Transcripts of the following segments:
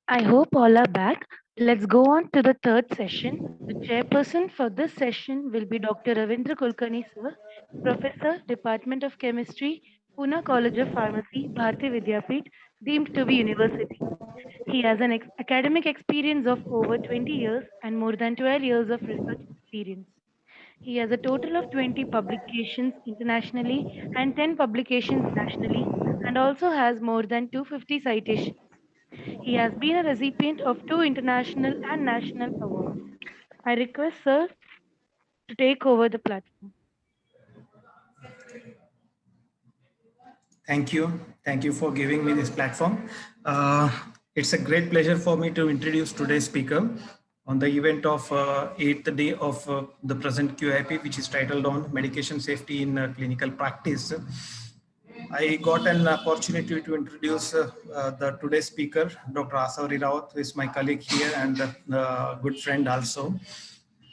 I hope all are back. Let's go on to the third session. The chairperson for this session will be Dr. Ravindra Kulkarni sir, Professor, Department of Chemistry, Pune College of Pharmacy, Bharati Vidyapeeth, deemed to be university. He has an academic experience of over 20 years and more than 12 years of research experience. He has a total of 20 publications internationally and 10 publications nationally and also has more than 250 citations. He has been a recipient of two international and national awards. I request Sir to take over the platform. Thank you. Thank you for giving me this platform. It's a great pleasure for me to introduce today's speaker on the event of 8th day of the present QIP, which is titled on Medication Safety in Clinical Practice. I got an opportunity to introduce the today's speaker, Dr. Asavari Rawat, who is my colleague here and a good friend also.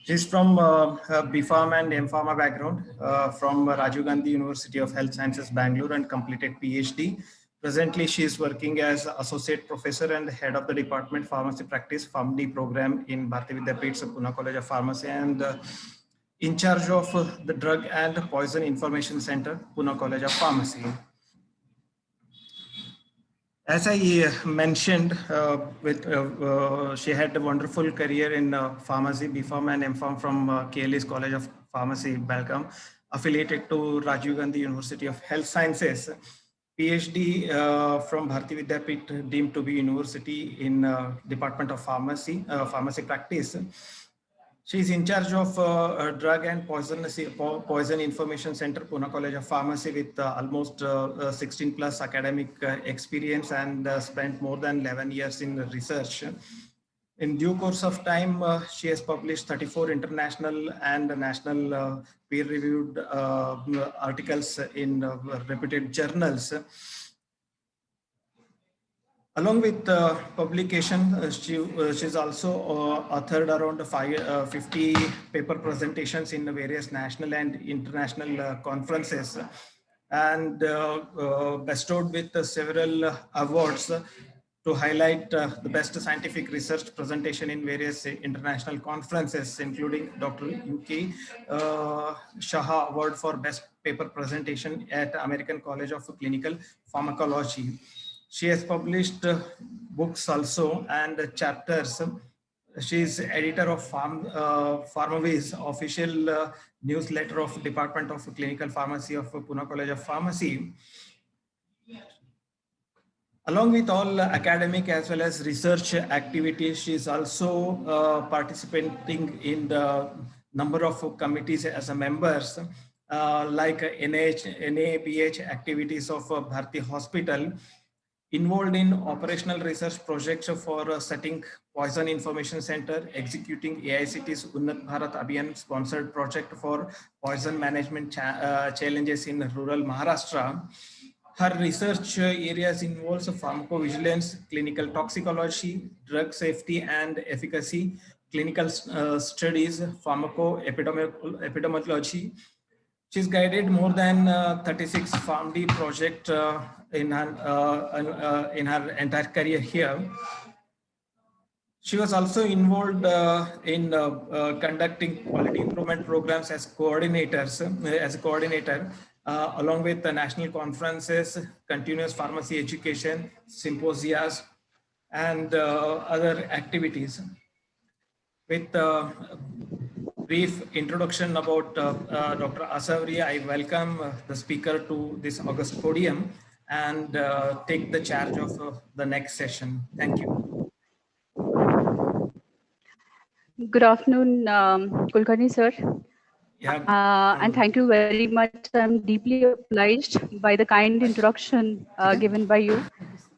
She's from BPharm and MPharma background from Rajiv Gandhi University of Health Sciences, Bangalore, and completed PhD. Presently, she is working as Associate Professor and Head of the Department Pharmacy Practice, PharmD program in Bharati Vidyapeeth, Pune College of Pharmacy, and in charge of the Drug and Poison Information Center, Pune College of Pharmacy. As I mentioned, she had a wonderful career in pharmacy, BPharm and MPharm from KLE's College of Pharmacy, Belgaum, affiliated to Rajiv Gandhi University of Health Sciences. PhD from Bharati Vidyapeeth, deemed to be university in Department of Pharmacy, Pharmacy Practice. She is in charge of Drug and Poison Information Center, Pune College of Pharmacy, with almost 16 plus academic experience and spent more than 11 years in research. In due course of time, she has published 34 international and national peer-reviewed articles in reputed journals. Along with publication, she's also authored around 50 paper presentations in various national and international conferences, and bestowed with several awards to highlight the best scientific research presentation in various international conferences, including Dr. UK Shah Award for Best Paper Presentation at American College of Clinical Pharmacology. She has published books also and chapters. She is editor of PharmaWiz, official newsletter of Department of Clinical Pharmacy of Pune College of Pharmacy. Along with all academic as well as research activities, she is also participating in the number of committees as a members, like NABH activities of Bharati Hospital, involved in operational research projects for setting Poison Information Center, executing AICT's Unnat Bharat Abhiyan sponsored project for poison management challenges in rural Maharashtra. Her research areas involves pharmacovigilance, clinical toxicology, drug safety and efficacy, clinical studies, pharmacoepidemiology. She's guided more than 36 PharmD projects in her entire career here. She was also involved in conducting quality improvement programs as as a coordinator, along with the national conferences, continuous pharmacy education, symposias, and other activities. With brief introduction about Dr. Asavari, I welcome the speaker to this august podium and take the charge of the next session. Thank you. Good afternoon, Kulkarni sir. Yeah. And thank you very much. I'm deeply obliged by the kind introduction given by you.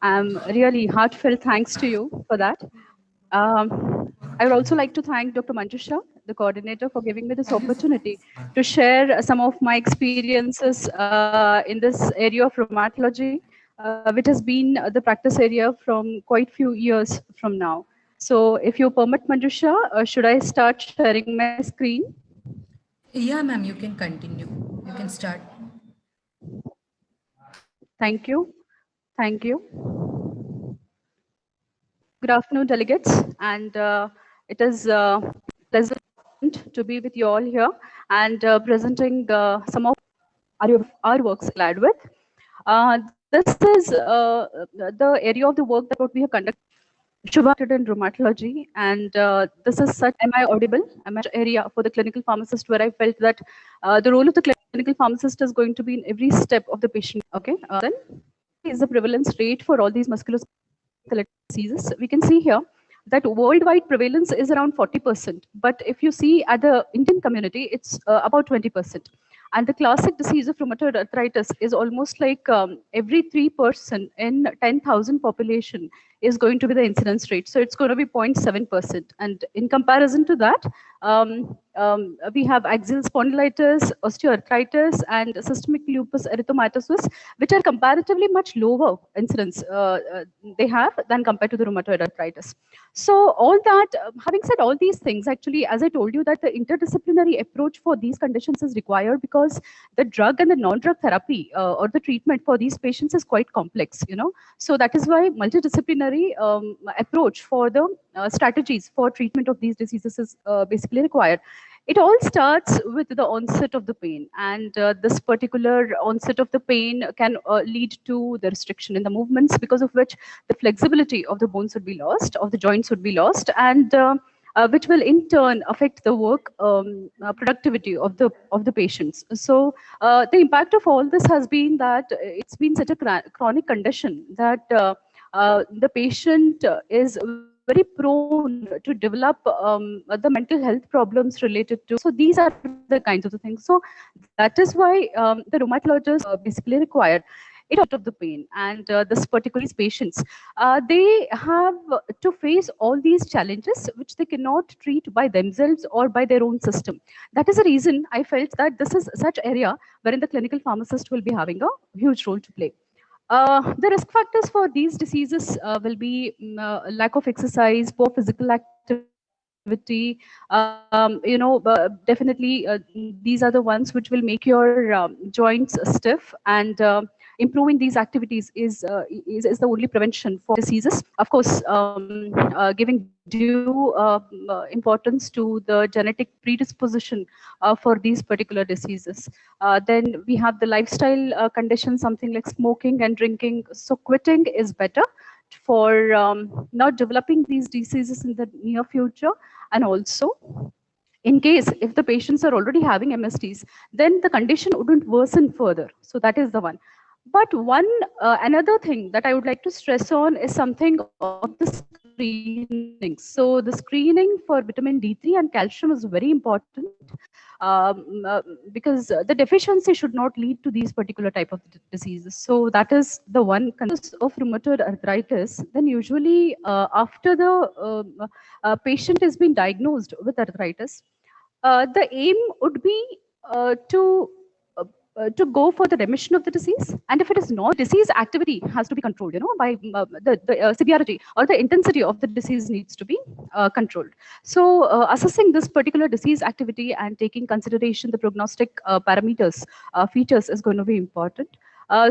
Really heartfelt thanks to you for that. I would also like to thank Dr. Manjusha, the coordinator, for giving me this opportunity to share some of my experiences in this area of rheumatology, which has been the practice area from quite few years from now. So if you permit, Manjusha, should I start sharing my screen? Yeah, ma'am, you can continue. You can start. Thank you. Thank you. Good afternoon, delegates, and it is pleasant to be with you all here and presenting some of our works glad with. This is the area of the work that what we have conducted. Shubha in rheumatology, and this is such. Am I audible? Am I area for the clinical pharmacist where I felt that the role of the clinical pharmacist is going to be in every step of the patient. Okay, then is the prevalence rate for all these musculoskeletal diseases. We can see here that worldwide prevalence is around 40%, but if you see at the Indian community, it's about 20%. And the classic disease of rheumatoid arthritis is almost like every 3% in 10,000 population is going to be the incidence rate. So it's going to be 0.7%. And in comparison to that, we have axial spondylitis, osteoarthritis, and systemic lupus erythematosus, which are comparatively much lower incidence they have than compared to the rheumatoid arthritis. So all that, having said all these things, actually, as I told you, that the interdisciplinary approach for these conditions is required because the drug and the non-drug therapy or the treatment for these patients is quite complex, you know. So that is why multidisciplinary approach for the strategies for treatment of these diseases is basically required. It all starts with the onset of the pain, and this particular onset of the pain can lead to the restriction in the movements, because of which the flexibility of the bones would be lost, of the joints would be lost, and which will in turn affect the work productivity of the patients. So the impact of all this has been that it's been such a chronic condition that the patient is very prone to develop the mental health problems related to. So these are the kinds of the things. So that is why the rheumatologists basically require it out of the pain. And this particular patients, they have to face all these challenges which they cannot treat by themselves or by their own system. That is the reason I felt that this is such area wherein the clinical pharmacist will be having a huge role to play. The risk factors for these diseases will be lack of exercise, poor physical activity. You know, definitely these are the ones which will make your joints stiff, and improving these activities is the only prevention for diseases. Of course, giving due importance to the genetic predisposition for these particular diseases. Then we have the lifestyle conditions, something like smoking and drinking. So quitting is better for not developing these diseases in the near future. And also, in case if the patients are already having MSTs, then the condition wouldn't worsen further. So that is the one. But another thing that I would like to stress on is something of the screening. So the screening for vitamin D3 and calcium is very important because the deficiency should not lead to these particular type of diseases. So that is the one of rheumatoid arthritis. Then usually after the patient has been diagnosed with arthritis, the aim would be to go for the remission of the disease. And if it is not, disease activity has to be controlled, you know, by the severity or the intensity of the disease needs to be controlled. So assessing this particular disease activity and taking consideration the prognostic parameters, features is going to be important.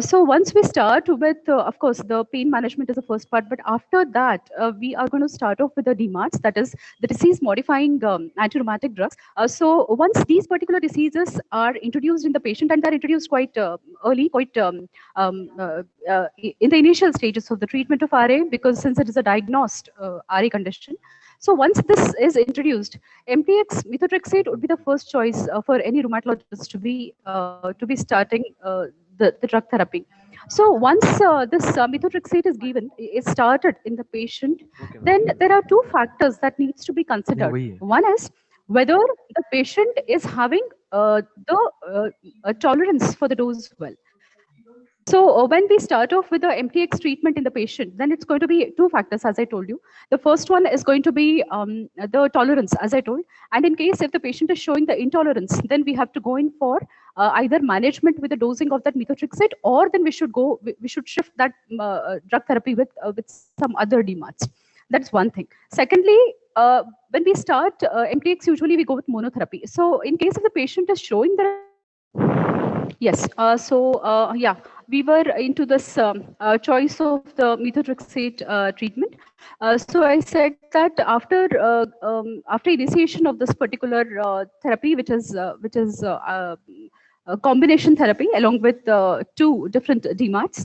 So once we start with, of course, the pain management is the first part, but after that, we are going to start off with the DMARDs, that is the disease-modifying anti-rheumatic drugs. So once these particular diseases are introduced in the patient, and they're introduced quite early, quite in the initial stages of the treatment of RA, because since it is a diagnosed RA condition. So once this is introduced, MTX methotrexate would be the first choice for any rheumatologist to be starting the drug therapy. So once this methotrexate is started in the patient, then there are two factors that needs to be considered. One is whether the patient is having the tolerance for the dose well. So when we start off with the MTX treatment in the patient, then it's going to be two factors, as I told you. The first one is going to be the tolerance, as I told. And in case if the patient is showing the intolerance, then we have to go in for either management with the dosing of that methotrexate, or then we should shift that drug therapy with some other DMARDs. That's one thing. Secondly, when we start MTX, usually we go with monotherapy. So in case if the patient is showing the yes, yeah, we were into this choice of the methotrexate treatment. So I said that after initiation of this particular therapy, which is a combination therapy along with two different DMARDs,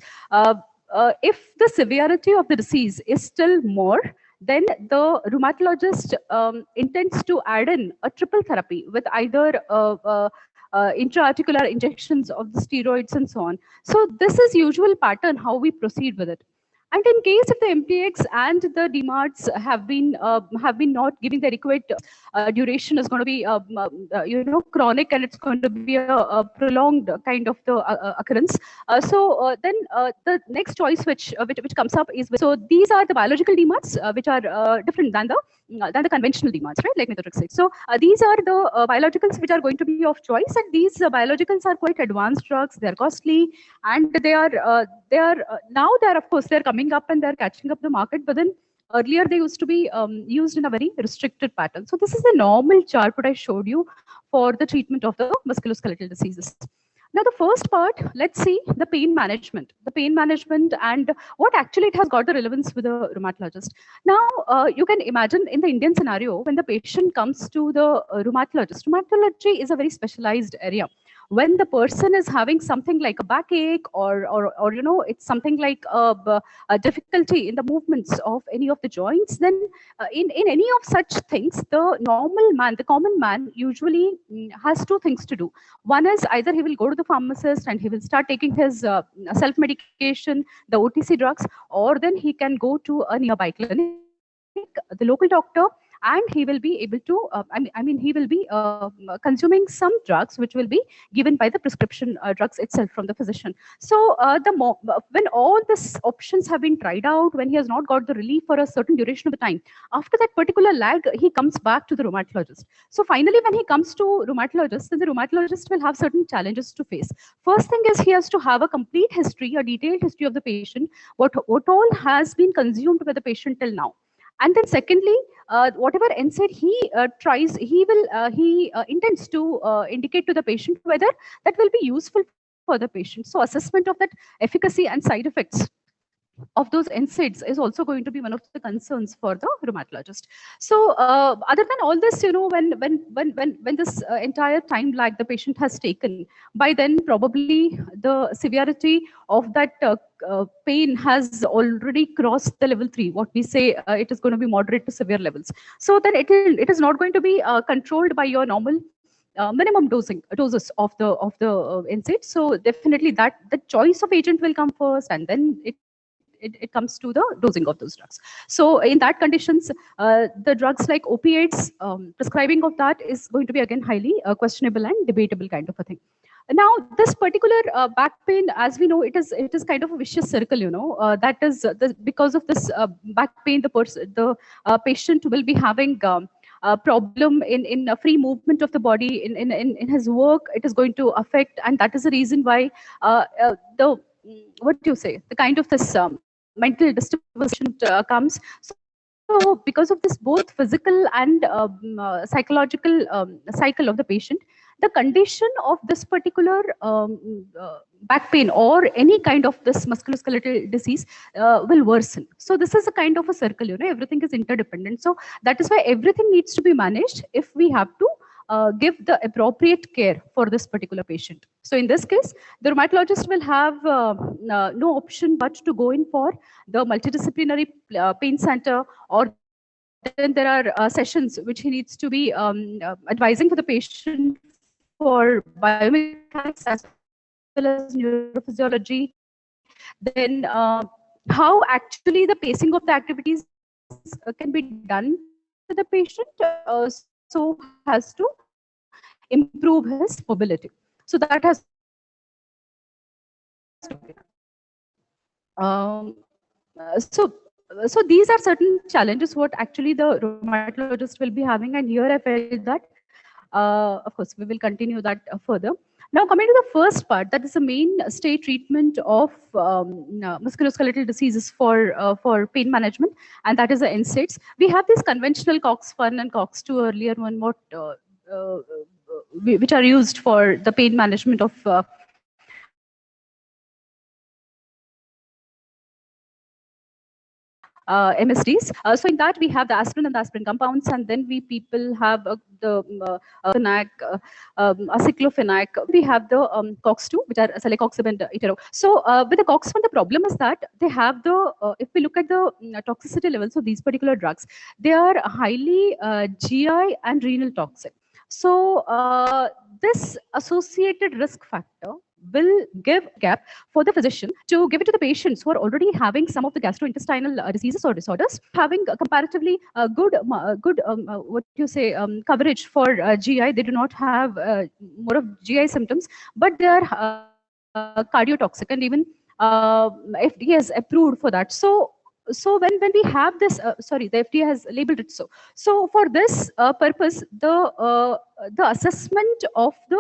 if the severity of the disease is still more, then the rheumatologist intends to add in a triple therapy with either intra-articular injections of the steroids and so on. So this is usual pattern how we proceed with it. And in case if the MTX and the DMARDs have been not giving the adequate duration, is going to be chronic, and it's going to be a prolonged kind of the occurrence. Then the next choice which comes up is, so these are the biological DMARDs which are different than the conventional DMARDs, right, like methotrexate. So these are the biologicals which are going to be of choice, and these biologicals are quite advanced drugs. They are costly, and they are now of course they're coming up and they're catching up the market, but then earlier they used to be used in a very restricted pattern. So this is the normal chart what I showed you for the treatment of the musculoskeletal diseases. Now the first part, let's see the pain management. The pain management and what actually it has got the relevance with the rheumatologist. Now you can imagine in the Indian scenario, when the patient comes to the rheumatologist, rheumatology is a very specialized area. When the person is having something like a backache or it's something like a difficulty in the movements of any of the joints, then in any of such things, the normal man, the common man usually has two things to do. One is either he will go to the pharmacist and he will start taking his self-medication, the OTC drugs, or then he can go to a nearby clinic, the local doctor, and he will be able to, he will be consuming some drugs which will be given by the prescription drugs itself from the physician. So when all these options have been tried out, when he has not got the relief for a certain duration of the time, after that particular lag, he comes back to the rheumatologist. So finally, when he comes to rheumatologist, then the rheumatologist will have certain challenges to face. First thing is he has to have a complete history, a detailed history of the patient, what all has been consumed by the patient till now. And then secondly, whatever NSAID he intends to indicate to the patient whether that will be useful for the patient. So assessment of that efficacy and side effects of those NSAIDs is also going to be one of the concerns for the rheumatologist. So other than all this, when this entire time lag the patient has taken, by then probably the severity of that pain has already crossed the level 3. What we say, it is going to be moderate to severe levels. So then it is not going to be controlled by your normal minimum doses of the NSAID. So definitely that the choice of agent will come first, and then it comes to the dosing of those drugs. So in that conditions, the drugs like opiates, prescribing of that is going to be again highly questionable and debatable kind of a thing. Now, this particular back pain, as we know, it is kind of a vicious circle. That is because of this back pain, the patient will be having a problem in a free movement of the body in his work. It is going to affect, and that is the reason why the kind of this mental disturbance comes. So because of this both physical and psychological cycle of the patient, the condition of this particular back pain or any kind of this musculoskeletal disease will worsen. So this is a kind of a circle, everything is interdependent. So that is why everything needs to be managed if we have to give the appropriate care for this particular patient. So in this case, the rheumatologist will have no option but to go in for the multidisciplinary pain center, or then there are sessions which he needs to be advising for the patient for biomechanics as well as neurophysiology. Then how actually the pacing of the activities can be done to the patient so has to improve his mobility. So that has so these are certain challenges what actually the rheumatologist will be having, and here I felt that of course we will continue that further. Now coming to the first part, that is the mainstay treatment of musculoskeletal diseases for pain management, and that is the NSAIDs. We have these conventional COX-1 and COX-2 earlier one, which are used for the pain management of MSDs. So in that we have the aspirin and the aspirin compounds, and then people have the Fanac, aceclofenac. We have the COX-2, which are celecoxib and etero. So with the COX-1, the problem is that they have the, if we look at the toxicity levels of these particular drugs, they are highly GI and renal toxic. So this associated risk factor will give gap for the physician to give it to the patients who are already having some of the gastrointestinal diseases or disorders, having comparatively good what you say coverage for GI. They do not have more of GI symptoms, but they are cardiotoxic, and even FDA is approved for that. So when we have this, sorry, the FDA has labeled it so. So for this purpose, the assessment of the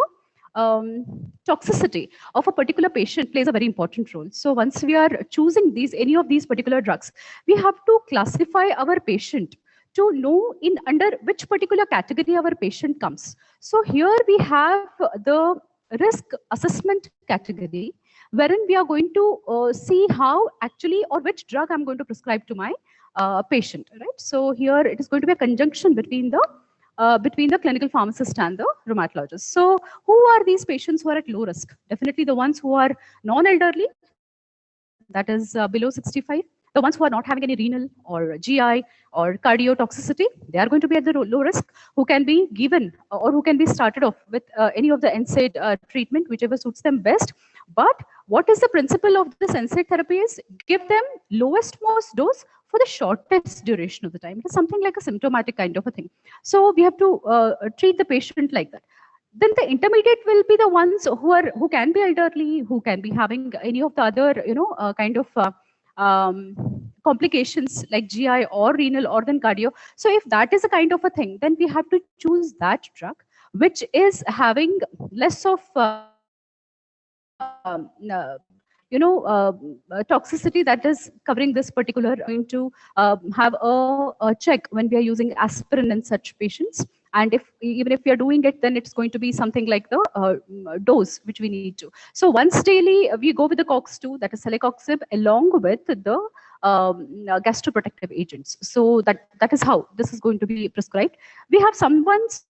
toxicity of a particular patient plays a very important role. So once we are choosing any of these particular drugs, we have to classify our patient to know in under which particular category our patient comes. So here we have the risk assessment category, wherein we are going to see how actually or which drug I'm going to prescribe to my patient, right? So here it is going to be a conjunction between the clinical pharmacist and the rheumatologist. So who are these patients who are at low risk? Definitely the ones who are non-elderly, that is below 65. The ones who are not having any renal or GI or cardiotoxicity, they are going to be at the low risk, who can be given or who can be started off with any of the NSAID treatment, whichever suits them best. But what is the principle of this NSAID therapy is give them lowest most dose for the shortest duration of the time. It is something like a symptomatic kind of a thing. So we have to treat the patient like that. Then the intermediate will be the ones who can be elderly, who can be having any of the other kind of complications like GI or renal or then cardio. So if that is a kind of a thing, then we have to choose that drug which is having less of toxicity, that is covering this particular. Going to have a check when we are using aspirin in such patients, and even if we are doing it, then it's going to be something like the dose which we need to. So once daily we go with the COX-2, that is celecoxib, along with the gastroprotective agents. So that is how this is going to be prescribed. We have some ones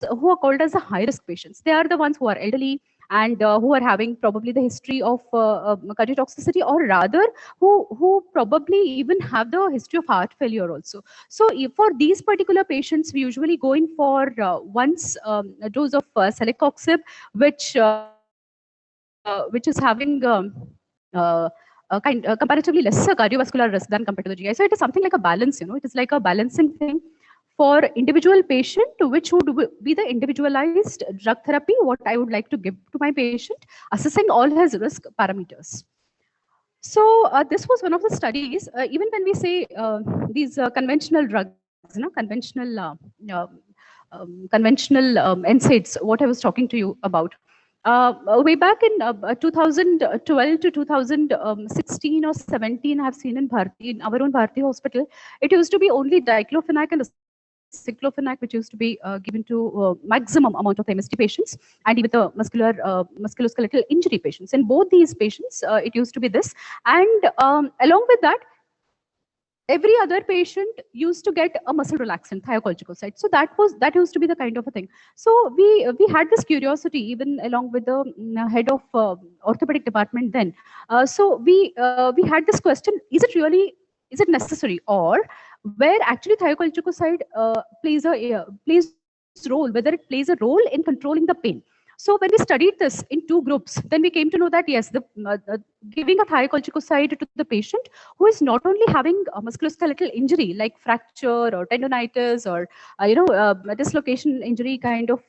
who are called as the high risk patients. They are the ones who are elderly and who are having probably the history of cardiotoxicity, or rather who probably even have the history of heart failure also. So for these particular patients, we usually go in for once a dose of celecoxib, which is having comparatively lesser cardiovascular risk than compared to the GI. So it is something like a balance, it is like a balancing thing for individual patient, which would be the individualized drug therapy, what I would like to give to my patient, assessing all his risk parameters. So this was one of the studies. Even when we say these conventional drugs, conventional NSAIDs, what I was talking to you about. Way back in 2012 to 2016 or 17, I have seen in our own Bharti hospital, it used to be only diclofenac and aceclofenac, which used to be given to maximum amount of MSD patients, and even the musculoskeletal injury patients. In both these patients, it used to be this, and along with that, every other patient used to get a muscle relaxant, thiocolchicoside. So that used to be the kind of a thing. So we had this curiosity, even along with the head of orthopedic department then. So we had this question: is it necessary, or where actually thiocolchicoside plays role, whether it plays a role in controlling the pain? So when we studied this in two groups, then we came to know that yes, giving a thiocolchicoside to the patient who is not only having a musculoskeletal injury like fracture or tendonitis or dislocation injury kind of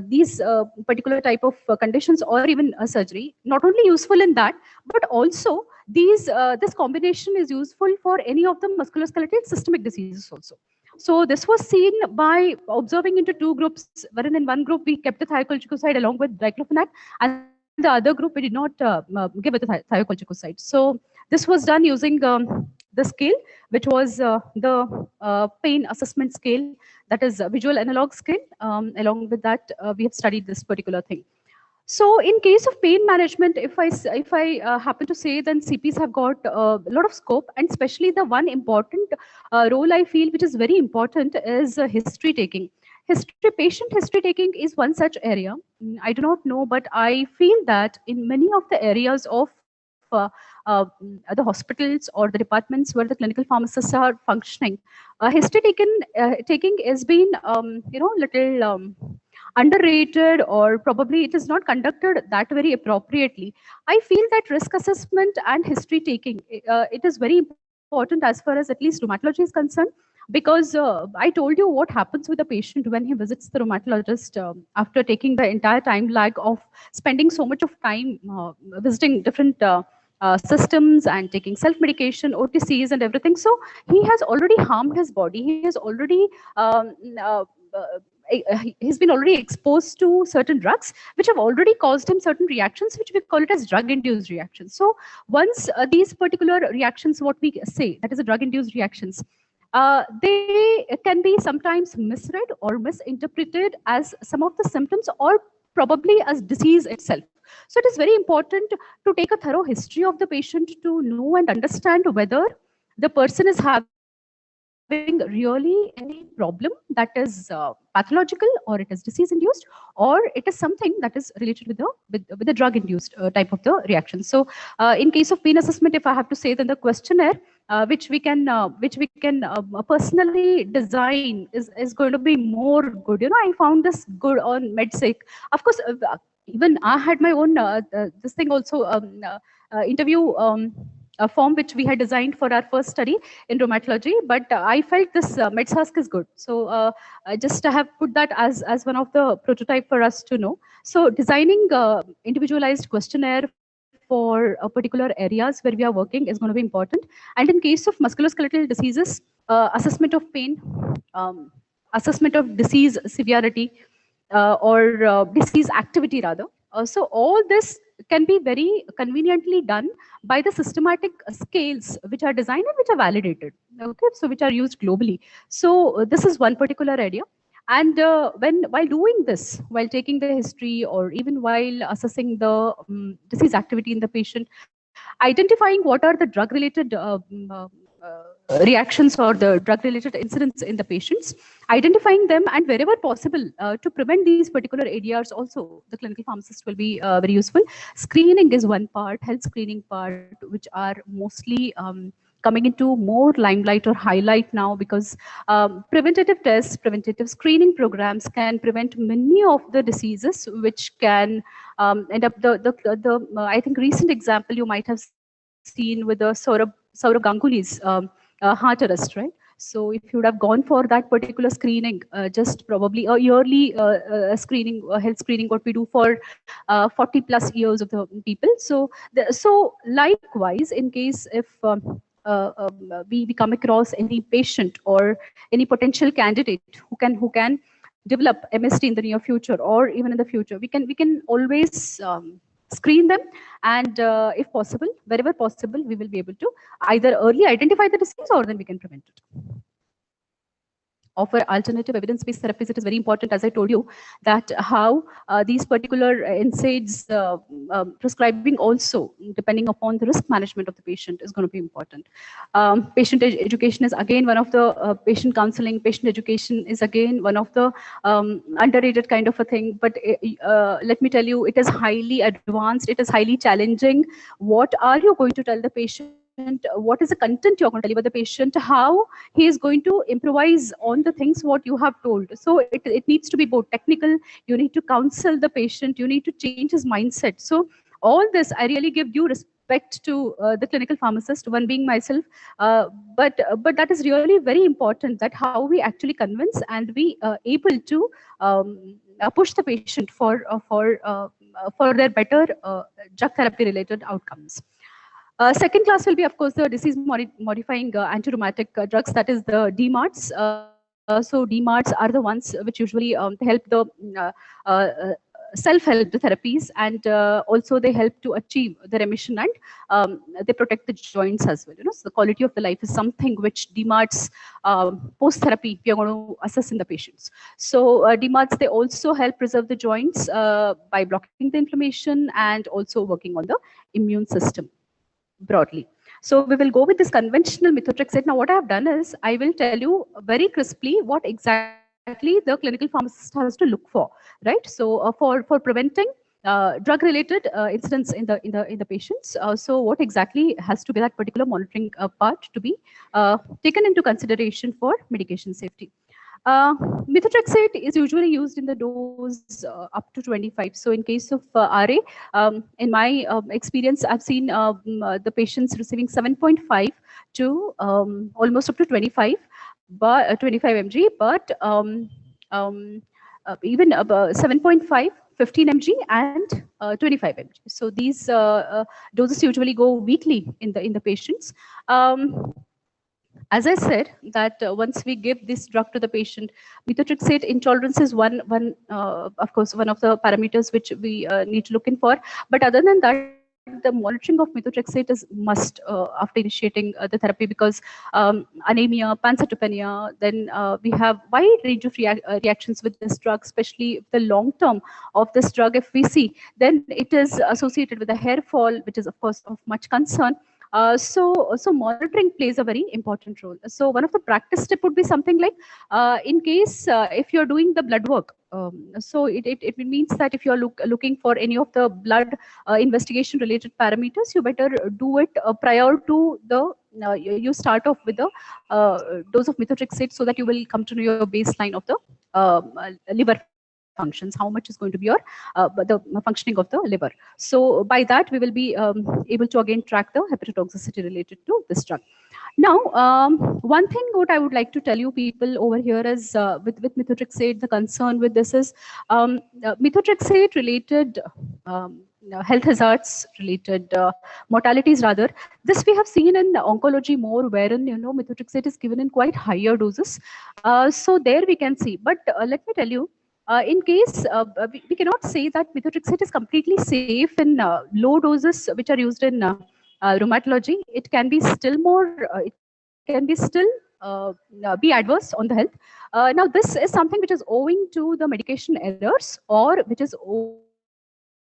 these particular type of conditions, or even surgery, not only useful in that, but also this combination is useful for any of the musculoskeletal systemic diseases also. So this was seen by observing into two groups, wherein in one group we kept the thiocolchicoside along with diclofenac, and the other group we did not give it the thiocolchicoside. So this was done using the scale, which was the pain assessment scale, that is visual analog scale. Along with that, we have studied this particular thing. So in case of pain management, if I happen to say, then CPs have got a lot of scope, and especially the one important role I feel which is very important is history taking. Patient history taking is one such area. I do not know, but I feel that in many of the areas of the hospitals or the departments where the clinical pharmacists are functioning, taking has been little underrated, or probably it is not conducted that very appropriately. I feel that risk assessment and history taking, it is very important as far as at least rheumatology is concerned, because I told you what happens with the patient when he visits the rheumatologist after taking the entire time lag of spending so much of time visiting different systems and taking self-medication, OTCs and everything. So he has already harmed his body. He has already he's been already exposed to certain drugs which have already caused him certain reactions, which we call it as drug induced reactions. So once these particular reactions, what we say that is a drug induced reactions, they can be sometimes misread or misinterpreted as some of the symptoms, or probably as disease itself. So it is very important to take a thorough history of the patient to know and understand whether the person is having really any problem that is pathological, or it is disease induced, or it is something that is related with the drug induced type of the reaction. So in case of pain assessment, if I have to say, then the questionnaire which we can personally design is going to be more good. I found this good on MedSec. Of course, even I had my own this thing also, interview form which we had designed for our first study in rheumatology, but I felt this MedSask is good. So I just have put that as one of the prototype for us to know. So designing individualized questionnaire for particular areas where we are working is going to be important. And in case of musculoskeletal diseases, assessment of pain, assessment of disease severity, or disease activity rather. So all this can be very conveniently done by the systematic scales which are designed and which are validated, okay, so which are used globally. So this is one particular area. And while doing this, while taking the history, or even while assessing the disease activity in the patient, identifying what are the drug related reactions or the drug related incidents in the patients, identifying them, and wherever possible to prevent these particular areas also, the clinical pharmacist will be very useful. Screening is one part, health screening part, which are mostly coming into more limelight or highlight now, because preventative tests, preventative screening programs can prevent many of the diseases which can end up I think recent example you might have seen with the Saurav Ganguly's heart arrest, right? So if you would have gone for that particular screening, just probably a yearly screening, health screening, what we do for 40 plus years of the people. So likewise, in case if we come across any patient or any potential candidate who can develop MST in the near future or even in the future, we can always screen them, and if possible, wherever possible, we will be able to either early identify the disease or then we can prevent it. Offer alternative evidence-based therapies. It is very important, as I told you, that how these particular NSAIDs prescribing also, depending upon the risk management of the patient, is going to be important. Patient education is again one of the patient counseling. Patient education is again one of the underrated kind of a thing. But let me tell you, it is highly advanced. It is highly challenging. What are you going to tell the patient? What is the content you're going to deliver the patient, how he is going to improvise on the things what you have told. So it needs to be both technical, you need to counsel the patient, you need to change his mindset. So all this, I really give due respect to the clinical pharmacist, one being myself, but that is really very important, that how we actually convince and we able to push the patient for their better drug therapy related outcomes. Second class will be, of course, the disease-modifying anti-rheumatic drugs, that is the DMARDs. So DMARDs are the ones which usually help the self-help therapies, and also they help to achieve the remission, and they protect the joints as well. So the quality of the life is something which DMARDs post-therapy we are going to assess in the patients. So DMARDs, they also help preserve the joints by blocking the inflammation and also working on the immune system broadly. So we will go with this conventional methotrexate. Now what I have done is I will tell you very crisply what exactly the clinical pharmacist has to look for, right? So for preventing drug-related incidents in the patients. So what exactly has to be that particular monitoring part to be taken into consideration for medication safety. Methotrexate is usually used in the dose up to 25. So in case of RA, in my experience, I've seen the patients receiving 7.5 to almost up to 25, but 25 mg, but even 7.5, 15 mg, and 25 mg. So these doses usually go weekly in the patients. As I said, that once we give this drug to the patient, methotrexate intolerance is of course, one of the parameters which we need to look in for. But other than that, the monitoring of methotrexate is must after initiating the therapy, because anemia, pancytopenia, then we have wide range of reactions with this drug, especially the long term of this drug. If we see, then it is associated with a hair fall, which is of course of much concern. So monitoring plays a very important role. So one of the practice step would be something like, in case if you're doing the blood work, so it means that if you're looking for any of the blood investigation related parameters, you better do it prior to the you start off with the dose of methotrexate, so that you will come to know your baseline of the liver functions, how much is going to be your the functioning of the liver. So by that we will be able to again track the hepatotoxicity related to this drug. Now, one thing what I would like to tell you people over here is with methotrexate, the concern with this is methotrexate related health hazards related mortalities rather. This we have seen in oncology more, wherein methotrexate is given in quite higher doses. So there we can see. But let me tell you, in case we cannot say that methotrexate is completely safe in low doses which are used in rheumatology. It can be still more, it can be still be adverse on the health. Now this is something which is owing to the medication errors, or which is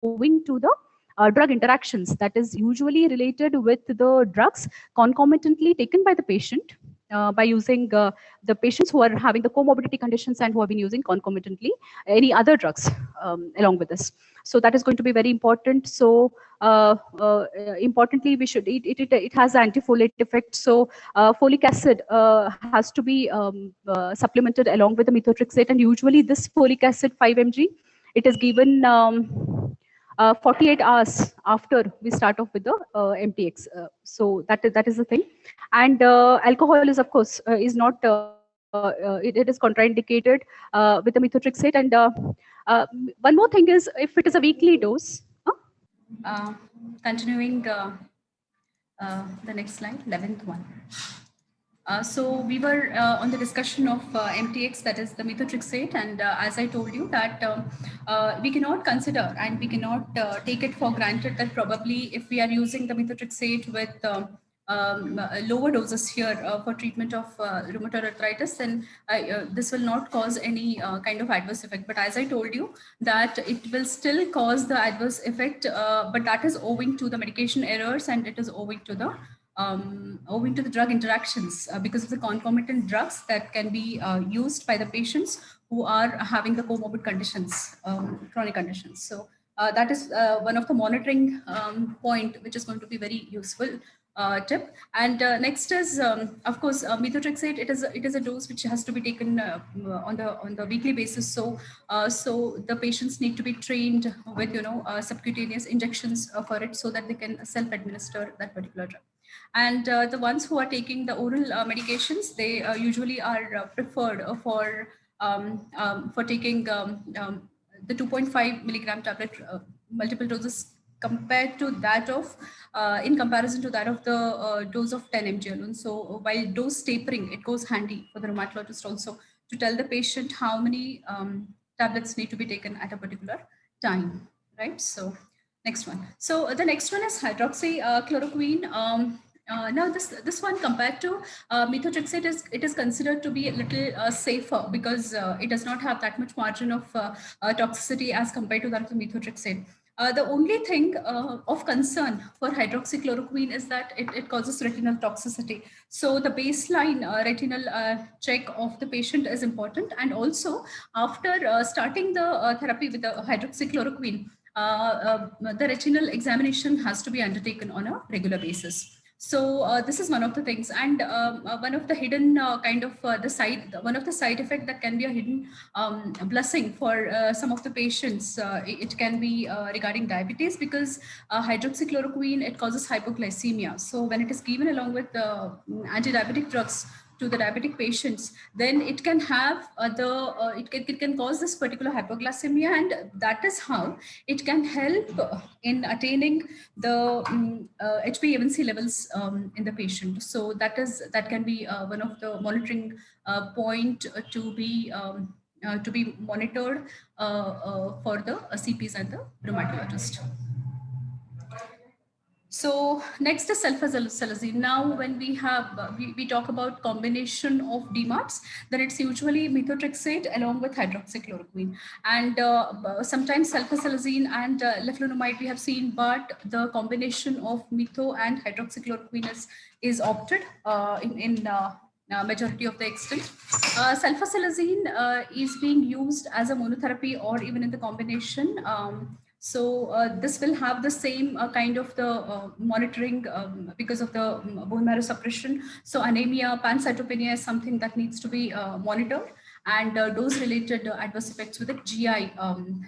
owing to the drug interactions that is usually related with the drugs concomitantly taken by the patient by using the patients who are having the comorbidity conditions and who have been using concomitantly any other drugs along with this. So that is going to be very important. So importantly, we should it has anti-folate effect. So folic acid has to be supplemented along with the methotrexate, and usually this folic acid 5 mg, it is given 48 hours after we start off with the MTX. So that is the thing. And alcohol is of course is not it is contraindicated with the methotrexate. And one more thing is, if it is a weekly dose. Continuing the next slide, 11th one. So we were on the discussion of MTX, that is the methotrexate, and as I told you that we cannot consider and we cannot take it for granted that probably if we are using the methotrexate with lower doses here for treatment of rheumatoid arthritis, then this will not cause any kind of adverse effect. But as I told you, that it will still cause the adverse effect, but that is owing to the medication errors, and it is owing to the drug interactions because of the concomitant drugs that can be used by the patients who are having the comorbid conditions, chronic conditions. So that is one of the monitoring point which is going to be very useful tip. And next is, of course, methotrexate. It is a dose which has to be taken on the weekly basis. So so the patients need to be trained with subcutaneous injections for it, so that they can self-administer that particular drug. And the ones who are taking the oral medications, they usually are preferred for taking the 2.5 milligram tablet multiple doses compared to that of in comparison to that of the dose of 10 mg alone. So while dose tapering, it goes handy for the rheumatologist also to tell the patient how many tablets need to be taken at a particular time, right? So next one. So the next one is hydroxychloroquine. Now this one compared to methotrexate is considered to be a little safer because it does not have that much margin of toxicity as compared to that of the methotrexate. The only thing of concern for hydroxychloroquine is that it causes retinal toxicity. So the baseline retinal check of the patient is important. And also after starting the therapy with the hydroxychloroquine, the retinal examination has to be undertaken on a regular basis. So this is one of the things, and one of the hidden one of the side effect that can be a hidden blessing for some of the patients. It can be regarding diabetes, because hydroxychloroquine, it causes hypoglycemia. So when it is given along with anti-diabetic drugs to the diabetic patients, then it can have it can cause this particular hypoglycemia, and that is how it can help in attaining the HbA1c levels in the patient. So that can be one of the monitoring point to be monitored for the CPs and the rheumatologist. So next is sulfasalazine. Now, when we have we talk about combination of DMARDs, then it's usually methotrexate along with hydroxychloroquine, and sometimes sulfasalazine and leflunomide we have seen, but the combination of metho and hydroxychloroquine is opted in majority of the extent. Sulfasalazine is being used as a monotherapy or even in the combination. So this will have the same kind of the monitoring because of the bone marrow suppression. So anemia, pancytopenia is something that needs to be monitored, and dose-related adverse effects with the GI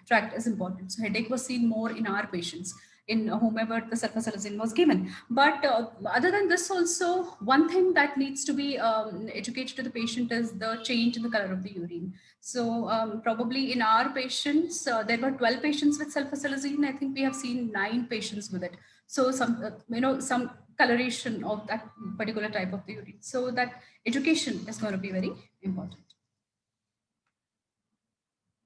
tract is important. So headache was seen more in our patients, in whomever the sulfasalazine was given. But other than this, also one thing that needs to be educated to the patient is the change in the color of the urine. So probably in our patients, there were 12 patients with sulfasalazine. I think we have seen 9 patients with it. So some coloration of that particular type of the urine. So that education is going to be very important.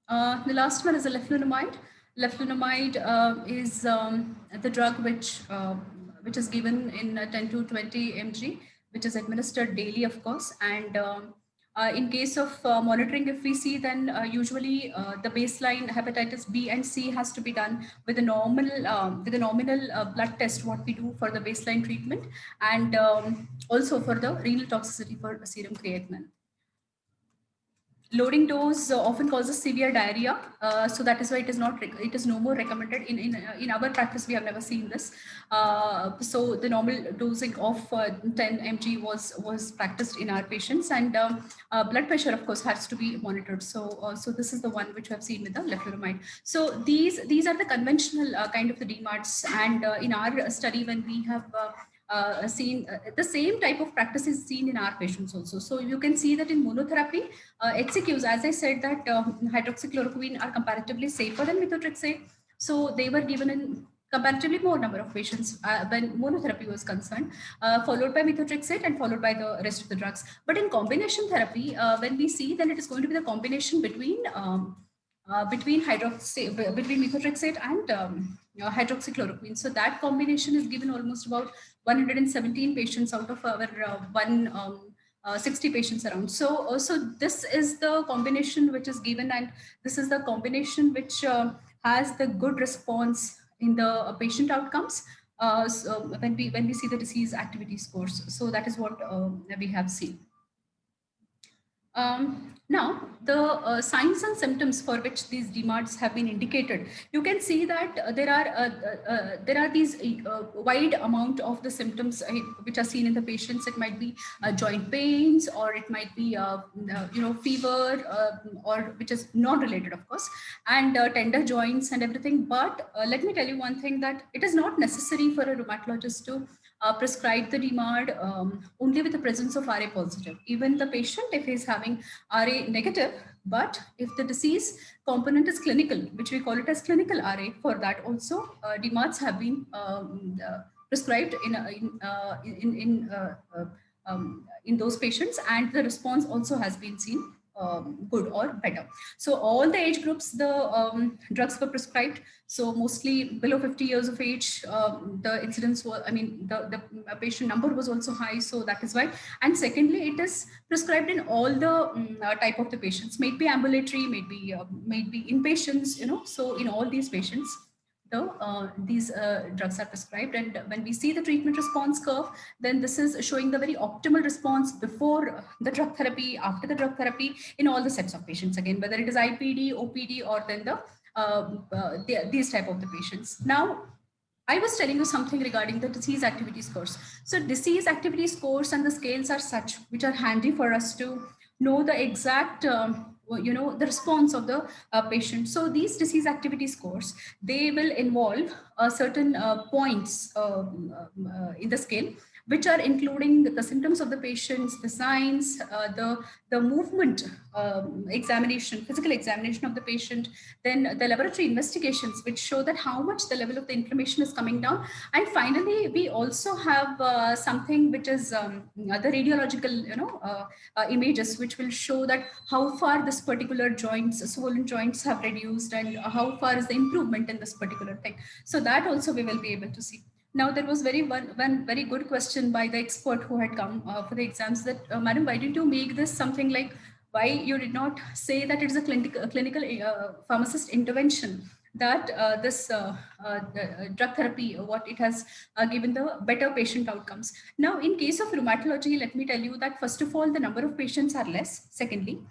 The last one is a leflunomide. Leflunomide is the drug which is given in 10 to 20 mg, which is administered daily, of course. And in case of monitoring, if we see, then usually the baseline hepatitis B and C has to be done with a nominal blood test, what we do for the baseline treatment, and also for the renal toxicity for serum creatinine. Loading dose often causes severe diarrhea, so that is why it is no more recommended. In our practice, we have never seen this. So the normal dosing of 10 mg was practiced in our patients, and blood pressure, of course, has to be monitored. So this is the one which we have seen with the leflunomide. So these are the conventional kind of the DMARDs, and in our study, when we have seen the same type of practice is seen in our patients also. So you can see that in monotherapy, HCQs, as I said, that hydroxychloroquine are comparatively safer than methotrexate. So they were given in comparatively more number of patients when monotherapy was concerned, followed by methotrexate and followed by the rest of the drugs. But in combination therapy, when we see, then it is going to be the combination between methotrexate and hydroxychloroquine. So that combination is given almost about 117 patients out of our 160 patients around. So this is the combination which is given, and this is the combination which has the good response in the patient outcomes. So when we see the disease activity scores, so that is what we have seen. Now, the signs and symptoms for which these DMARDs have been indicated, you can see that there are these wide amount of the symptoms which are seen in the patients. It might be joint pains, or it might be fever, or which is non-related, of course, and tender joints and everything. But let me tell you one thing, that it is not necessary for a rheumatologist to prescribe the DMARD only with the presence of RA positive. Even the patient, if he is having RA negative, but if the disease component is clinical, which we call it as clinical RA, for that also DMARDs have been prescribed in those patients, and the response also has been seen good or better. So all the age groups, the drugs were prescribed. So mostly below 50 years of age, the incidence was, I mean, the patient number was also high. So that is why. And secondly, it is prescribed in all the type of the patients, may be ambulatory, maybe inpatients, you know. So in all these patients, these drugs are prescribed. And when we see the treatment response curve, then this is showing the very optimal response before the drug therapy, after the drug therapy, in all the sets of patients, again, whether it is IPD, OPD, or then these type of the patients. Now, I was telling you something regarding the disease activity scores. So disease activity scores and the scales are such which are handy for us to know the exact the response of the patient. So these disease activity scores, they will involve certain points in the scale, which are including the symptoms of the patients, the signs, the movement examination, physical examination of the patient, then the laboratory investigations, which show that how much the level of the inflammation is coming down. And finally, we also have something which is the radiological, images, which will show that how far this particular joints, swollen joints have reduced, and how far is the improvement in this particular thing. So that also we will be able to see. Now, there was one very good question by the expert who had come for the exams, that, Madam, why did you make this something like, why you did not say that it is a clinical pharmacist intervention, that this drug therapy, what it has given the better patient outcomes. Now, in case of rheumatology, let me tell you that, first of all, the number of patients are less. Secondly,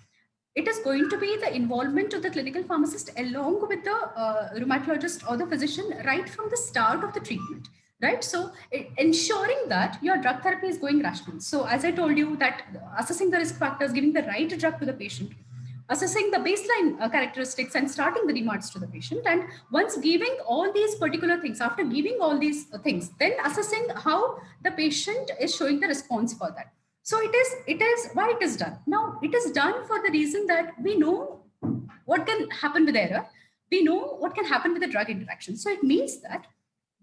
it is going to be the involvement of the clinical pharmacist along with the rheumatologist or the physician right from the start of the treatment. Right. So ensuring that your drug therapy is going rational. So as I told you, that assessing the risk factors, giving the right drug to the patient, assessing the baseline characteristics, and starting the demands to the patient. And once giving all these particular things, after giving all these things, then assessing how the patient is showing the response for that. So it is why it is done. Now, it is done for the reason that we know what can happen with error. We know what can happen with the drug interaction. So it means that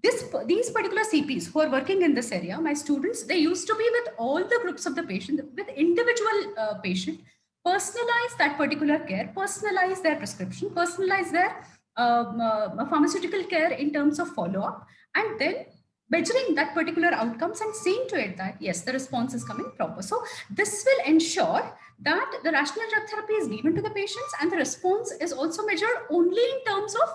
these particular CPs who are working in this area, my students, they used to be with all the groups of the patient, with individual patient, personalize that particular care, personalize their prescription, personalize their pharmaceutical care in terms of follow-up, and then measuring that particular outcomes and seeing to it that, yes, the response is coming proper. So this will ensure that the rational drug therapy is given to the patients, and the response is also measured only in terms of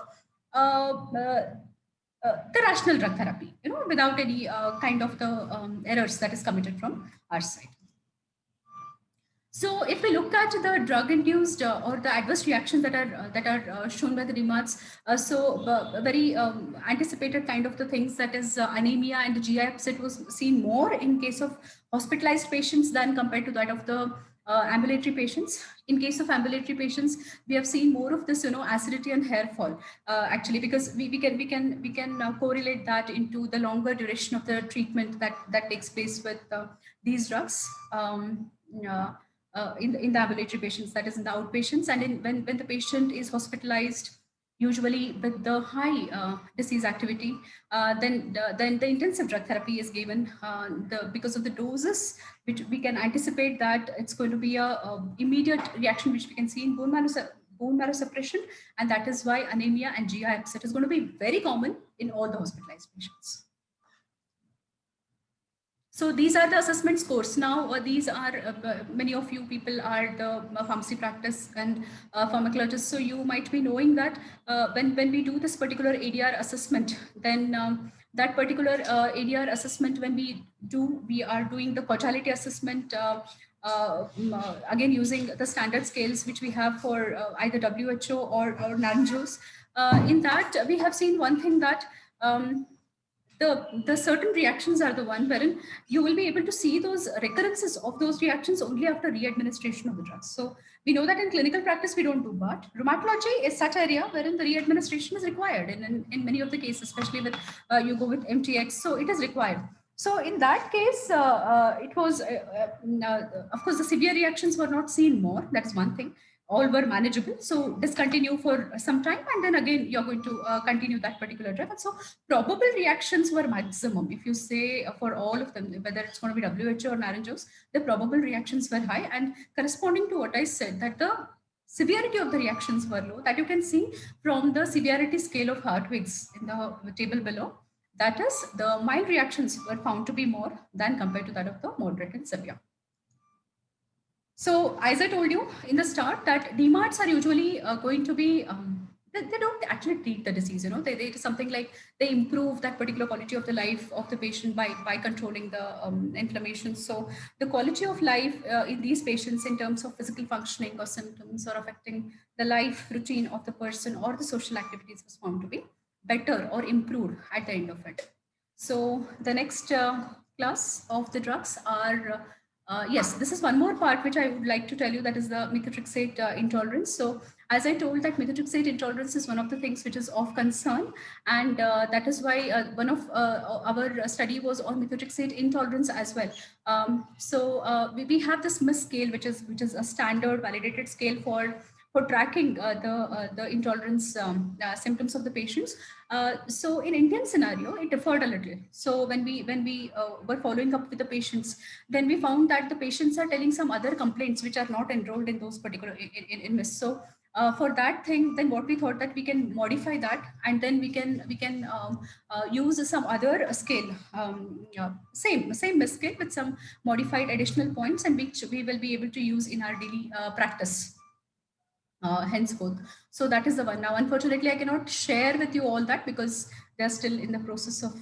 the rational drug therapy, without any kind of the errors that is committed from our side. So if we look at the drug-induced or the adverse reactions that are shown by the DMARDs, very anticipated kind of the things, that is anemia and the GI upset, was seen more in case of hospitalized patients than compared to that of the ambulatory patients. In case of ambulatory patients, we have seen more of this, acidity and hair fall, actually, because we can correlate that into the longer duration of the treatment that takes place with these drugs. In the ambulatory patients, that is in the outpatients, and when the patient is hospitalized, usually with the high disease activity, then the intensive drug therapy is given because of the doses, which we can anticipate that it's going to be a immediate reaction, which we can see in bone marrow suppression, and that is why anemia and GI upset is going to be very common in all the hospitalized patients. So these are the assessment scores. Now, these are, many of you people are the pharmacy practice and pharmacologists. So you might be knowing that when we do this particular ADR assessment, then that particular ADR assessment, when we are doing the causality assessment, again, using the standard scales, which we have for either WHO or NANJOS. In that, we have seen one thing, that the certain reactions are the one wherein you will be able to see those recurrences of those reactions only after re-administration of the drugs. So we know that in clinical practice we don't do, but rheumatology is such area wherein the re-administration is required in many of the cases, especially with you go with MTX, so it is required. So in that case, it was, of course, the severe reactions were not seen more. That's one thing. all were manageable. So discontinue for some time, and then again you're going to continue that particular drug. And so probable reactions were maximum. If you say for all of them, whether it's going to be WHO or Naranjos, the probable reactions were high, and corresponding to what I said, that the severity of the reactions were low, that you can see from the severity scale of Hartwig's in the table below. That is, the mild reactions were found to be more than compared to that of the moderate and severe. So as I told you in the start, that DMARDs are usually going to be, they don't actually treat the disease, they do something like they improve that particular quality of the life of the patient by controlling the inflammation. So the quality of life in these patients in terms of physical functioning or symptoms or affecting the life routine of the person or the social activities was found to be better or improved at the end of it. So the next class of the drugs are yes, this is one more part which I would like to tell you, that is the methotrexate intolerance. So as I told, that methotrexate intolerance is one of the things which is of concern, and that is why one of our study was on methotrexate intolerance as well. We have this MIS scale, which is a standard validated scale for tracking the intolerance symptoms of the patients. So in Indian scenario, it differed a little. So when we were following up with the patients, then we found that the patients are telling some other complaints which are not enrolled in those particular in MIS. So for that thing, then what we thought that we can modify that, and then we can use some other scale, same MIS scale with some modified additional points, and which we will be able to use in our daily practice. Henceforth. So that is the one. Now, unfortunately, I cannot share with you all that because they're still in the process of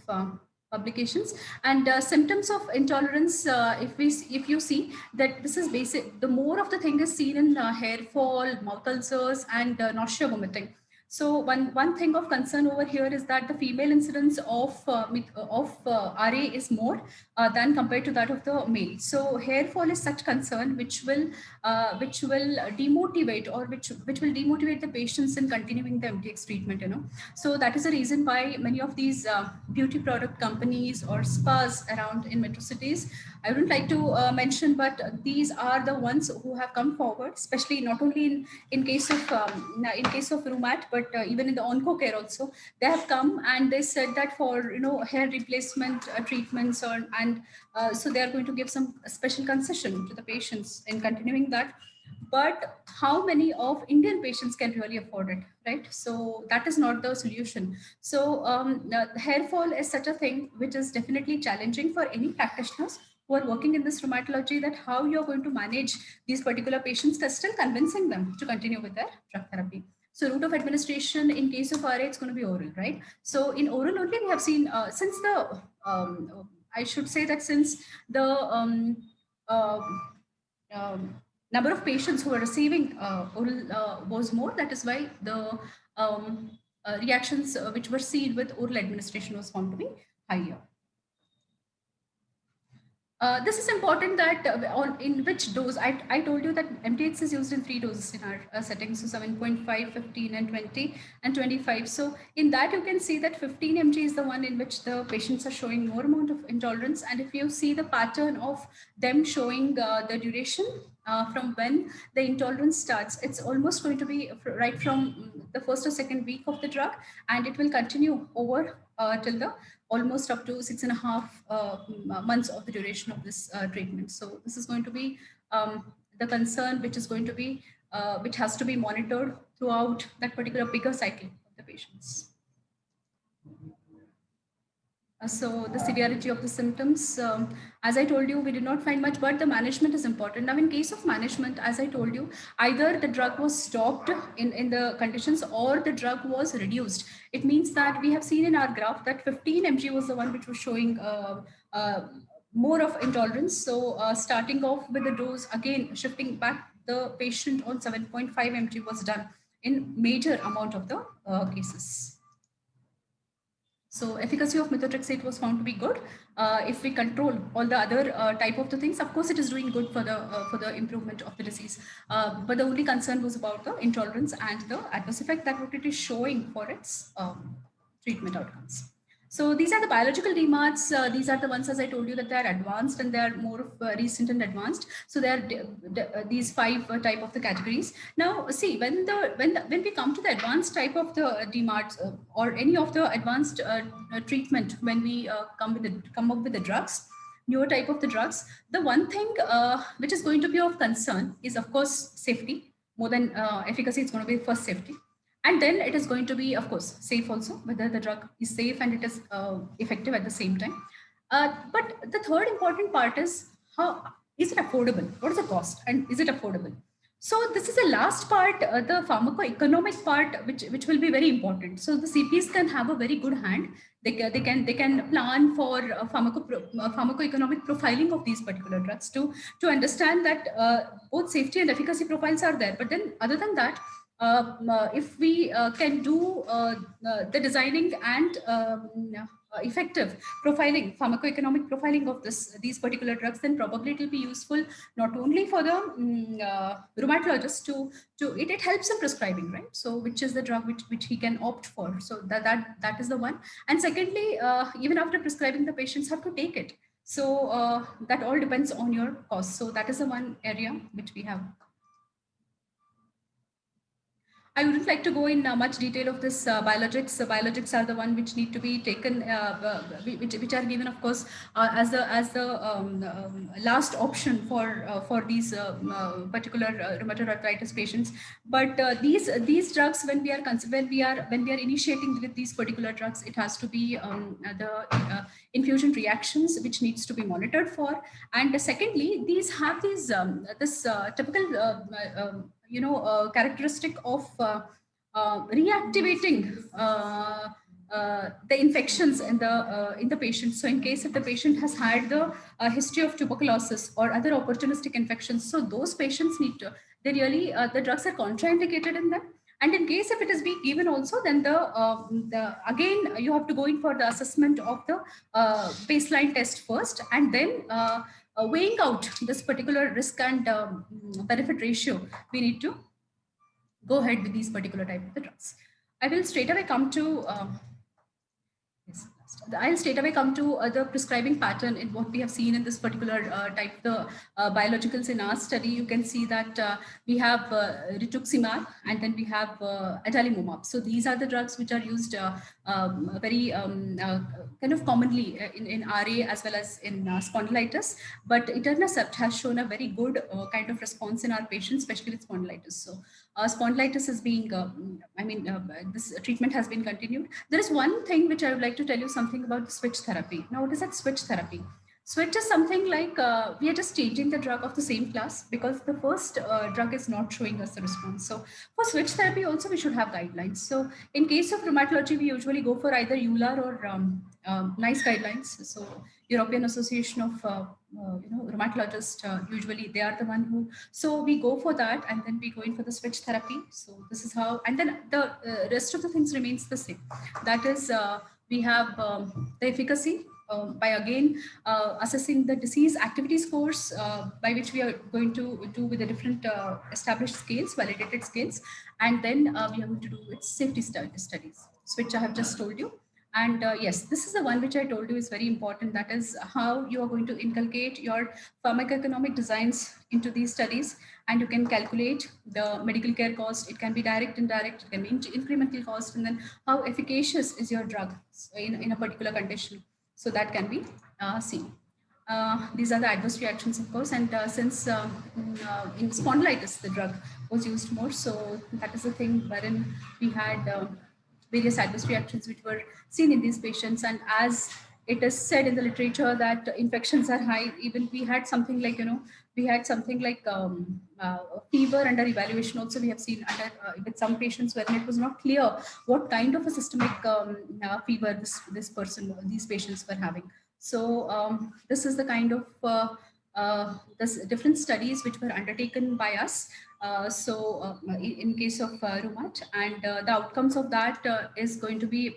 publications. And symptoms of intolerance, if you see that this is basic, the more of the thing is seen in hair fall, mouth ulcers, and nausea, vomiting. So one thing of concern over here is that the female incidence of RA is more than compared to that of the male. So hair fall is such concern which will demotivate, or which will demotivate the patients in continuing the MTX treatment. So that is the reason why many of these beauty product companies or spas around in metro cities, I wouldn't like to mention, but these are the ones who have come forward, especially not only in case of rheumat, but even in the onco care also. They have come and they said that for hair replacement treatments, so they are going to give some special concession to the patients in continuing that. But how many of Indian patients can really afford it, right? So that is not the solution. So hair fall is such a thing which is definitely challenging for any practitioners who are working in this rheumatology, that how you're going to manage these particular patients, still convincing them to continue with their drug therapy. So route of administration in case of RA, it's going to be oral, right? So in oral only, we have seen since the, I should say that since the number of patients who are receiving oral was more, that is why the reactions which were seen with oral administration was found to be higher. This is important that in which dose, I told you that MTX is used in 3 doses in our settings, so 7.5, 15, and 20, and 25. So in that you can see that 15 mg is the one in which the patients are showing more amount of intolerance. And if you see the pattern of them showing the duration from when the intolerance starts, it's almost going to be right from the first or second week of the drug, and it will continue over till the almost up to 6.5 months of the duration of this treatment. So this is going to be the concern, which is going to be, which has to be monitored throughout that particular bigger cycle of the patients. So the severity of the symptoms, as I told you, we did not find much, but the management is important. Now, in case of management, as I told you, either the drug was stopped in the conditions or the drug was reduced. It means that we have seen in our graph that 15 mg was the one which was showing more of intolerance. So starting off with the dose, again, shifting back the patient on 7.5 mg was done in major amount of the cases. So efficacy of methotrexate was found to be good. If we control all the other type of the things, of course, it is doing good for the improvement of the disease. But the only concern was about the intolerance and the adverse effect that what it is showing for its treatment outcomes. So these are the biological DMARDs. These are the ones, as I told you, that they are advanced and they are more of recent and advanced. So they are these 5 type of the categories. Now, see, when we come to the advanced type of the DMARDs or any of the advanced treatment, when we come up with the drugs, newer type of the drugs, the one thing which is going to be of concern is, of course, safety. More than efficacy, it's going to be first safety. And then it is going to be, of course, safe also, whether the drug is safe and it is effective at the same time. But the third important part is, how is it affordable? What is the cost and is it affordable? So this is the last part, the pharmacoeconomic part, which will be very important. So the CPs can have a very good hand. They can plan for pharmacoeconomic profiling of these particular drugs to understand that both safety and efficacy profiles are there. But then other than that, if we can do the designing and effective profiling, pharmacoeconomic profiling of these particular drugs, then probably it will be useful not only for the rheumatologist it helps in prescribing, right? So which is the drug which he can opt for. So that is the one. And secondly, even after prescribing, the patients have to take it. So that all depends on your cost. So that is the one area which we have. I wouldn't like to go in much detail of this biologics. Biologics are the one which need to be taken, which are given, of course, as the last option for these particular rheumatoid arthritis patients. But these drugs, when we are initiating with these particular drugs, it has to be the infusion reactions which needs to be monitored for. And secondly, these have these this typical characteristic of reactivating the infections in the patient. So in case if the patient has had the history of tuberculosis or other opportunistic infections, so those patients need to, the drugs are contraindicated in them. And in case if it is being given also, then again you have to go in for the assessment of the baseline test first, and then weighing out this particular risk and benefit ratio, we need to go ahead with these particular type of the drugs. I will straight away come to I'll straight away come to the prescribing pattern in what we have seen in this particular type, the biologicals in our study. You can see that we have rituximab and then we have adalimumab. So these are the drugs which are used very kind of commonly in RA as well as in spondylitis. But etanercept has shown a very good kind of response in our patients, especially with spondylitis. So spondylitis is being, this treatment has been continued. There is one thing which I would like to tell you something about the switch therapy. Now, what is that switch therapy? Switch is something like we are just changing the drug of the same class because the first drug is not showing us the response. So for switch therapy also, we should have guidelines. So in case of rheumatology, we usually go for either EULAR or NICE guidelines. So European Association of rheumatologists, usually they are the one who, so we go for that and then we go in for the switch therapy. So this is how, and then the rest of the things remains the same. That is, we have the efficacy by again assessing the disease activity scores by which we are going to do with the different established scales, validated scales, and then we are going to do its safety studies, which I have just told you. And yes, this is the one which I told you is very important. That is how you are going to inculcate your pharmacoeconomic designs into these studies, and you can calculate the medical care cost. It can be direct, indirect, it can be incremental cost, and then how efficacious is your drug in a particular condition. So that can be seen. These are the adverse reactions, of course, and since in spondylitis, the drug was used more. So that is the thing wherein we had various adverse reactions which were seen in these patients. And as it is said in the literature that infections are high, even we had something like, fever under evaluation also we have seen under with some patients where it was not clear what kind of a systemic fever these patients were having. So this is the kind of this different studies which were undertaken by us. In case of rheumat, and the outcomes of that is going to be,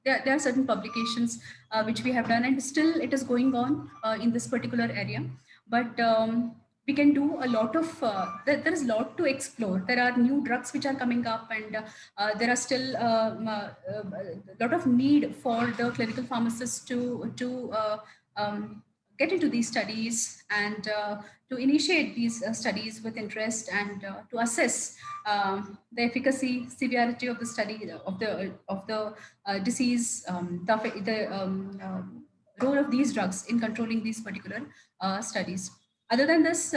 there are certain publications which we have done, and still it is going on in this particular area. But we can do a lot of, there is a lot to explore. There are new drugs which are coming up, and there are still a lot of need for the clinical pharmacists to get into these studies and to initiate these studies with interest, and to assess the efficacy, severity of the study, of the disease, role of these drugs in controlling these particular studies. Other than this,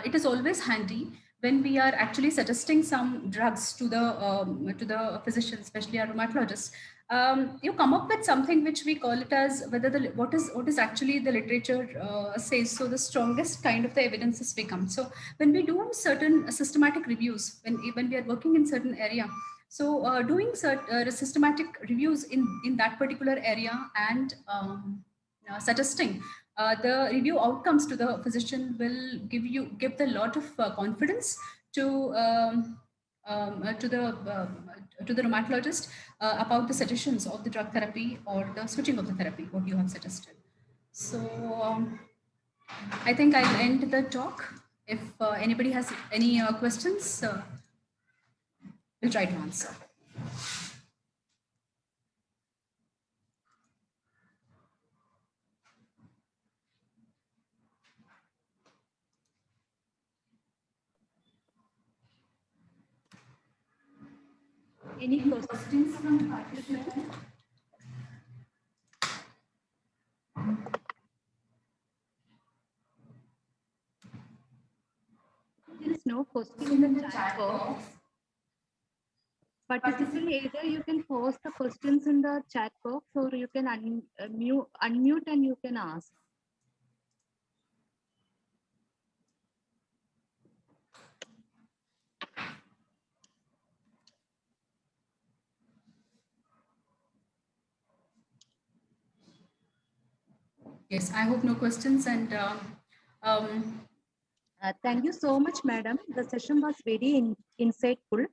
it is always handy when we are actually suggesting some drugs to the physicians, especially our rheumatologists. You come up with something which we call it as whether what is actually the literature says. So the strongest kind of the evidences we come. So when we do certain systematic reviews, when we are working in certain area, so doing systematic reviews in that particular area, and suggesting the review outcomes to the physician will give the lot of confidence to the rheumatologist about the suggestions of the drug therapy or the switching of the therapy, what you have suggested. So I think I'll end the talk. If anybody has any questions, we'll try to answer. Any questions from participants? There is no question in the chat box. Participant, either you can post the questions in the chat box, or you can unmute and you can ask. Yes, I hope no questions. And Thank you so much, madam. The session was very insightful.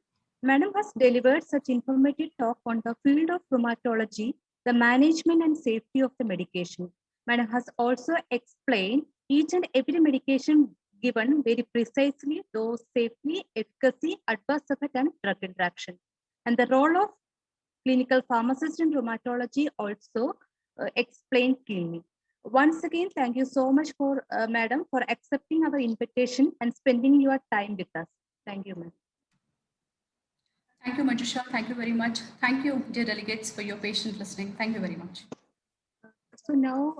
Madam has delivered such informative talk on the field of rheumatology, the management and safety of the medication. Madam has also explained each and every medication given very precisely, those safety, efficacy, adverse effect, and drug interaction. And the role of clinical pharmacist in rheumatology also explained clearly. Once again, thank you so much for madam for accepting our invitation and spending your time with us. Thank you, ma'am. Thank you, Manjusha. Thank you very much. Thank you, dear delegates, for your patient listening. Thank you very much. So now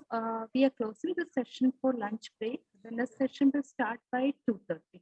we are closing the session for lunch break. The next session will start by 2:30.